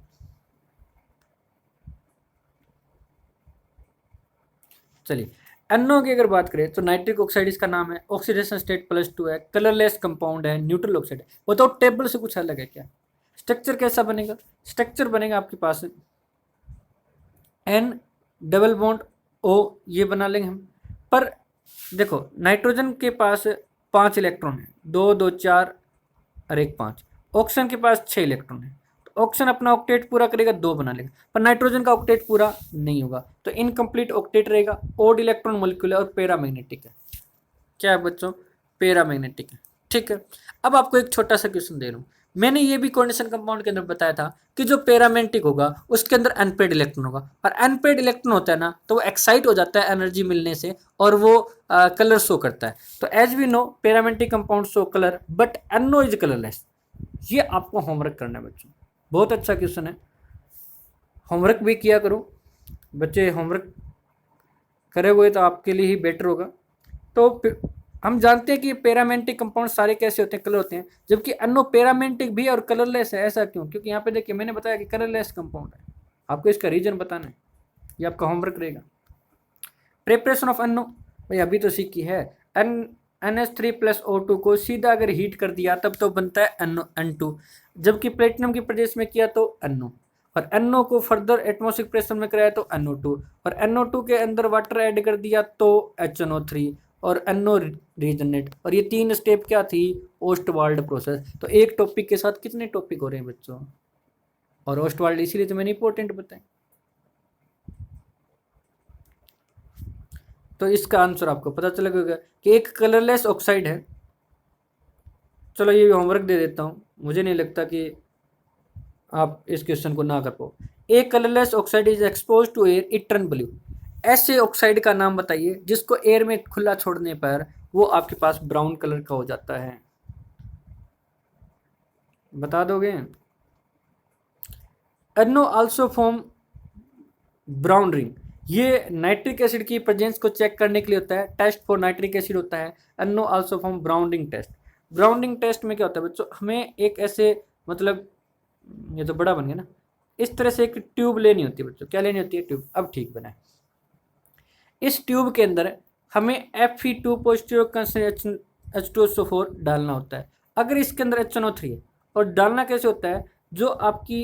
चलिए NO की अगर बात करें तो नाइट्रिक ऑक्साइड इसका नाम है, ऑक्सीडेशन स्टेट +2 है, कलरलेस कंपाउंड है, न्यूट्रल ऑक्साइड है। बताओ टेबल से कुछ अलग है क्या? स्ट्रक्चर कैसा बनेगा? स्ट्रक्चर बनेगा आपके पास N डबल बॉन्ड O, ये बना लेंगे हम। पर देखो नाइट्रोजन के पास 5 इलेक्ट्रॉन है, 2 2 4 और 1 5। ऑक्सीजन के पास 6 इलेक्ट्रॉन है, तो ऑक्सीजन अपना ऑक्टेट पूरा करेगा, 2 बना लेगा। पर नाइट्रोजन का ऑक्टेट पूरा नहीं होगा, तो इनकम्प्लीट ऑक्टेट रहेगा। ओड इलेक्ट्रॉन मॉलिक्यूल है और पैरामैग्नेटिक है। क्या है बच्चों? पैरामैग्नेटिक है। ठीक है, अब आपको एक छोटा सा क्वेश्चन दे रहा हूँ। मैंने ये भी कोऑर्डिनेशन कंपाउंड के अंदर बताया था कि जो पैरामैग्नेटिक होगा उसके अंदर अनपेड इलेक्ट्रॉन होगा, और अनपेड इलेक्ट्रॉन होता है ना तो वो एक्साइट हो जाता है एनर्जी मिलने से, और वो कलर शो करता है। तो as we know paramagnetic compound show colour, but NO is colourless. ये आपको होमवर्क करना है बच्चों, बहुत अच्छा क्वेश्चन है, होमवर्क भी किया करो बच्चे। होमवर्क करे हुए तो आपके लिए ही बेटर होगा। तो हम जानते हैं कि पैरामैग्नेटिक कंपाउंड सारे कैसे होते हैं? कलर होते हैं, जबकि NO पैरामैग्नेटिक भी और कलरलेस है। ऐसा क्यों? क्योंकि यहाँ पे देखिए मैंने बताया कि कलरलेस कंपाउंड है, आपको इसका रीजन बताना है, ये आपका होमवर्क रहेगा। प्रिपरेशन ऑफ NO भाई अभी तो सीखी है। NH3 + O2 को सीधा अगर हीट कर दिया तब तो बनता है N2, जबकि प्लेटिनम की प्रदेश में किया तो NO, और NO को फर्दर एटमॉस्फेरिक प्रेशर में कराया तो NO2, और NO2 के अंदर वाटर ऐड कर दिया तो HNO3 और NO रीजनरेट। और ये 3 स्टेप क्या थी? Ostwald process. तो एक टॉपिक के साथ कितने टॉपिक हो रहे हैं बच्चों? और ओस्टवाल्ड इसीलिए तो मैंने इंपॉर्टेंट बताया। तो इसका आंसर आपको पता चलेगा कि एक कलरलेस ऑक्साइड है। चलो ये भी होमवर्क दे देता हूँ, मुझे नहीं लगता कि आप इस क्वेश्चन को ना कर पाओ। A colourless oxide is expose to air it turn blue. ऐसे ऑक्साइड का नाम बताइए जिसको एयर में खुला छोड़ने पर वो आपके पास ब्राउन कलर का हो जाता है, बता दोगे? एनो आल्सो फॉर्म ब्राउन रिंग। ये नाइट्रिक एसिड की प्रेजेंस को चेक करने के लिए होता है, टेस्ट फॉर नाइट्रिक एसिड होता है। N O also form brown ring test. Brown ring test में क्या होता है बच्चों, हमें एक ऐसे मतलब ये तो बड़ा बन गया ना, इस तरह से एक ट्यूब लेनी होती है बच्चों। क्या लेनी होती है? ट्यूब। अब ठीक बना है। इस ट्यूब के अंदर हमें Fe2 पॉजिटिव H2SO4 डालना होता है। अगर इसके अंदर HNO3 है, और डालना कैसे होता है, जो आपकी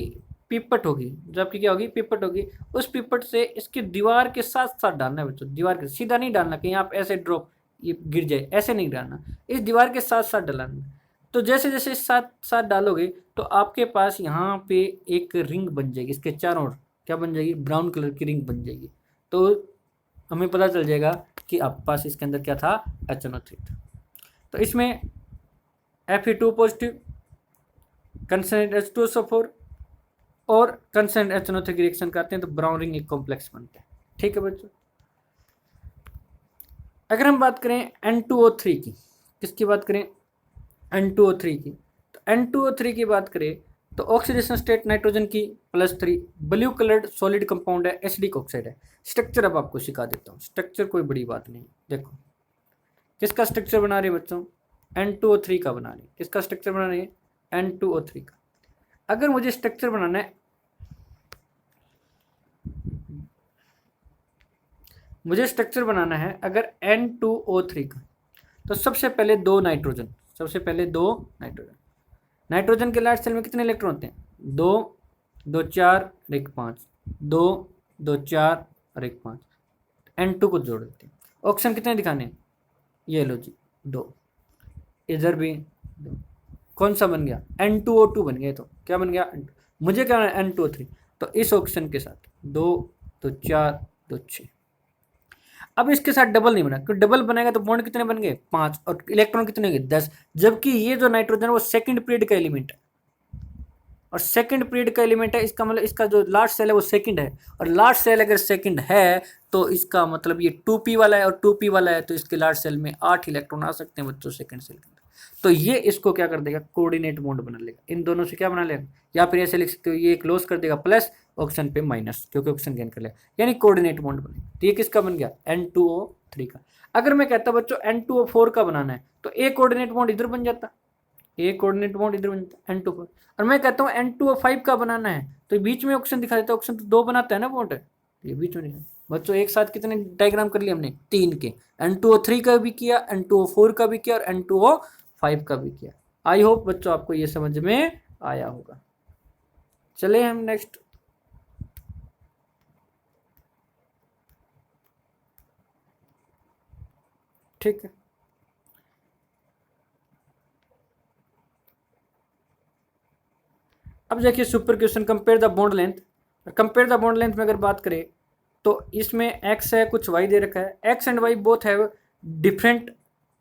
पिपट होगी, जो आपकी क्या होगी, पिपट होगी, उस पिपट से इसकी दीवार के साथ साथ डालना है बच्चों। दीवार के सीधा नहीं डालना, कहीं आप ऐसे ड्रॉप ये गिर जाए, ऐसे नहीं डालना, इस दीवार के साथ साथ डालना। तो जैसे जैसे साथ साथ डालोगे तो आपके पास यहाँ पे एक रिंग बन जाएगी, इसके चारों ओर क्या बन जाएगी, ब्राउन कलर की रिंग बन जाएगी। तो हमें पता चल जाएगा कि आपके पास इसके अंदर क्या था, HNO3 था। तो इसमें Fe2 पॉजिटिव, कंसर्न H2SO4 और कंसर्न HNO3 की रिएक्शन करते हैं तो ब्राउन रिंग एक कॉम्प्लेक्स बनता है। ठीक है बच्चों। अगर हम बात करें N2O3 की, किसकी बात करें, N2O3 की, तो N2O3 की बात करें तो ऑक्सीडेशन स्टेट नाइट्रोजन की +3, ब्लू कलर्ड सॉलिड कंपाउंड है, एसिडिक ऑक्साइड है। स्ट्रक्चर अब आपको सिखा देता हूँ, स्ट्रक्चर कोई बड़ी बात नहीं। देखो किसका स्ट्रक्चर बना रही है बच्चों, N2O3 का बना रही है। किसका स्ट्रक्चर बना रही है, N2O3 का। अगर मुझे स्ट्रक्चर बनाना है, मुझे स्ट्रक्चर बनाना है अगर N2O3 का, तो सबसे पहले दो नाइट्रोजन, सबसे पहले दो नाइट्रोजन। नाइट्रोजन के लार्ज सेल में कितने इलेक्ट्रॉन होते हैं, 2 2 4 और 1 5, 2 2 4 और 1 5। N2 को जोड़ देते हैं। ऑप्शन कितने दिखाने हैं, ये लो जी 2, इधर भी 2। कौन सा बन गया, N2O2 बन गया। तो क्या बन गया, मुझे क्या है N2O3। तो इस ऑप्शन के साथ 2 2 4 2 6। अब इसके साथ डबल नहीं बना, क्योंकि डबल बनेगा तो बॉन्ड कितने बन गए, 5, और इलेक्ट्रॉन कितने हो गए, 10। जबकि ये जो नाइट्रोजन है वो सेकंड पीरियड का एलिमेंट है, और सेकंड पीरियड का एलिमेंट है, इसका मतलब इसका जो लास्ट सेल है वो सेकंड है, और लास्ट सेल अगर सेकंड है तो इसका मतलब ये 2p वाला है, और 2p वाला है तो इसके लास्ट सेल में 8 इलेक्ट्रॉन आ सकते हैं बच्चों सेकंड सेल के अंदर। तो ये इसको क्या कर देगा, कोऑर्डिनेट बॉन्ड बना लेगा, इन दोनों से क्या बना लेगा, या फिर ऐसे लिख सकते हो, ये क्लोज कर देगा प्लस, ऑप्शन पे माइनस, क्योंकि ऑप्शन गेन कर लेगा, यानी कोऑर्डिनेट बॉन्ड बनेगा। तो ये किसका बन गया, N2O3 का। अगर मैं कहता बच्चों N2O4 का बनाना है तो ए कोऑर्डिनेट बॉन्ड इधर बन जाता, ए कोऑर्डिनेट बॉन्ड इधर बन जाता N2O4। और मैं कहता हूँ N2O5 का बनाना है तो बीच में ऑप्शन दिखा देता है, ऑप्शन तो 2 बनाता है ना बॉन्ड, ये बीच में नहीं। बच्चों एक साथ कितने डायग्राम कर लिए हमने, 3 के, N2O3 का भी किया, N2O4 का भी किया, और N2O5 का भी किया। आई होप बच्चों आपको ये समझ में आया होगा। चले हम नेक्स्ट। ठीक है, अब देखिए super question, compare the bond length. Compare the bond length में अगर बात करें तो इसमें एक्स है, कुछ वाई दे रखा है। X and Y both have different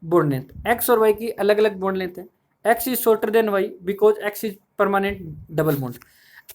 bond length. X और वाई की अलग अलग बॉन्ड लेंथ है। X is shorter than Y because X is permanent double bond.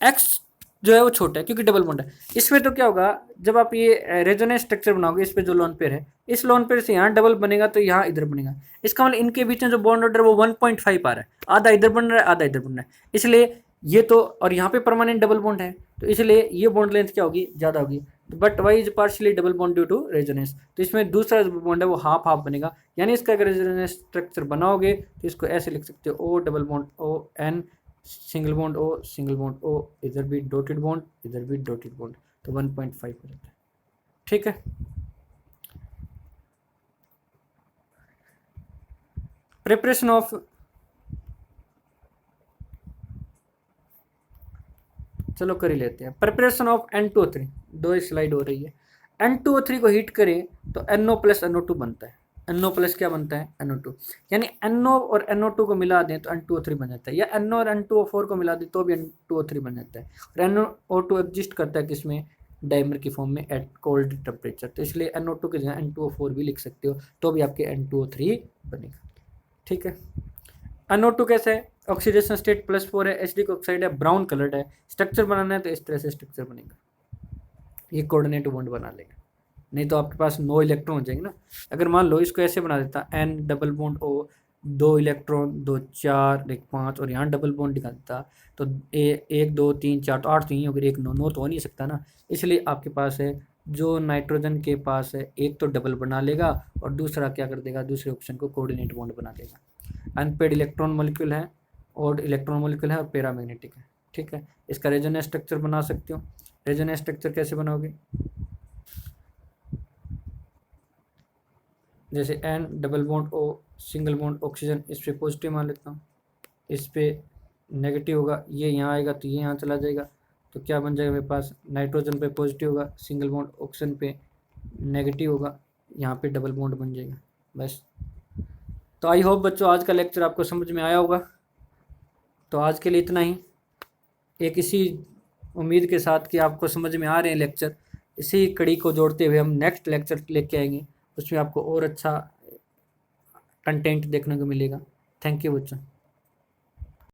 X जो है वो छोटा है क्योंकि डबल बॉन्ड है। इसमें तो क्या होगा, जब आप ये रेजोनेंस स्ट्रक्चर बनाओगे, इस पे जो लोन पेयर है, इस लोन पेयर से यहाँ डबल बनेगा तो यहाँ इधर बनेगा। इसका मतलब इनके बीच में जो बॉन्ड ऑर्डर वो 1.5 आ रहा है, आधा इधर बन रहा है आधा इधर बन रहा है। इसलिए ये तो, और यहाँ पे परमानेंट डबल बॉन्ड है तो इसलिए ये बॉन्ड लेंथ क्या होगी, ज़्यादा होगी। But Y is partially double bond due to resonance, तो इसमें दूसरा बॉन्ड है वो हाफ हाफ बनेगा। यानी इसका अगर रेजोनेंस स्ट्रक्चर बनाओगे तो इसको ऐसे लिख सकते हो, O double bond O N, single bond O, single bond O, इधर भी डॉटेड बॉन्ड, इधर भी डॉटेड बॉन्ड, तो 1.5 हो जाता है। ठीक है, प्रिपरेशन ऑफ, चलो कर ही लेते हैं। प्रिपरेशन ऑफ N2O3, 2 स्लाइड हो रही है। N2O3 को हीट करें तो NO प्लस NO2 बनता है। NO प्लस क्या बनता है, NO2। यानी NO और NO2 को मिला दें तो N2O3 बन जाता है, या NO और N2O4 को मिला दें तो भी N2O3 बन जाता है। और NO2 एग्जिस्ट करता है किसमें, डाइमर की फॉर्म में एट कोल्ड टेम्परेचर। तो इसलिए NO2 की जगह N2O4 भी लिख सकते हो तो भी आपके N2O3 बनेगा। ठीक है, NO2 कैसे है, ऑक्सीडेशन स्टेट +4 है, एसिडिक ऑक्साइड है, ब्राउन कलर्ड है। स्ट्रक्चर बनाना है तो इस तरह से स्ट्रक्चर बनेगा, ये कोऑर्डिनेट बॉन्ड बना लेगा, नहीं तो आपके पास 9 इलेक्ट्रॉन हो जाएंगे ना। अगर मान लो इसको ऐसे बना देता N double bond O, 2 electron, 2 4 1 5 और यहाँ डबल बॉन्ड दिखा देता तो 1 2 3 4 तो 8 तो ही, अगर 1 9 9 तो हो नहीं सकता ना। इसलिए आपके पास है जो नाइट्रोजन के पास है एक तो डबल बना लेगा और दूसरा क्या कर देगा, दूसरे ऑप्शन को कोऑर्डिनेट बॉन्ड बना देगा। अनपेड इलेक्ट्रॉन मॉलिक्यूल है और इलेक्ट्रॉन मॉलिक्यूल है और पैरामैग्नेटिक है, ठीक है। इसका रेजोनेंस स्ट्रक्चर बना सकते हो। रेजोनेंस स्ट्रक्चर कैसे बनाओगे, जैसे N double bond O single bond oxygen, इस पर पॉजिटिव मान लेता हूँ, इस पर नेगेटिव होगा, ये यहाँ आएगा तो ये यहाँ चला जाएगा, तो क्या बन जाएगा मेरे पास, नाइट्रोजन पे पॉजिटिव होगा, सिंगल बॉन्ड ऑक्सीजन पे नेगेटिव होगा, यहाँ पे डबल बॉन्ड बन जाएगा बस। तो आई होप बच्चों आज का लेक्चर आपको समझ में आया होगा। तो आज के लिए इतना ही, एक इसी उम्मीद के साथ कि आपको समझ में आ रहे हैं लेक्चर, इसी कड़ी को जोड़ते हुए हम नेक्स्ट लेक्चर लेके आएंगे, उसमें आपको और अच्छा कंटेंट देखने को मिलेगा। थैंक यू बच्चों।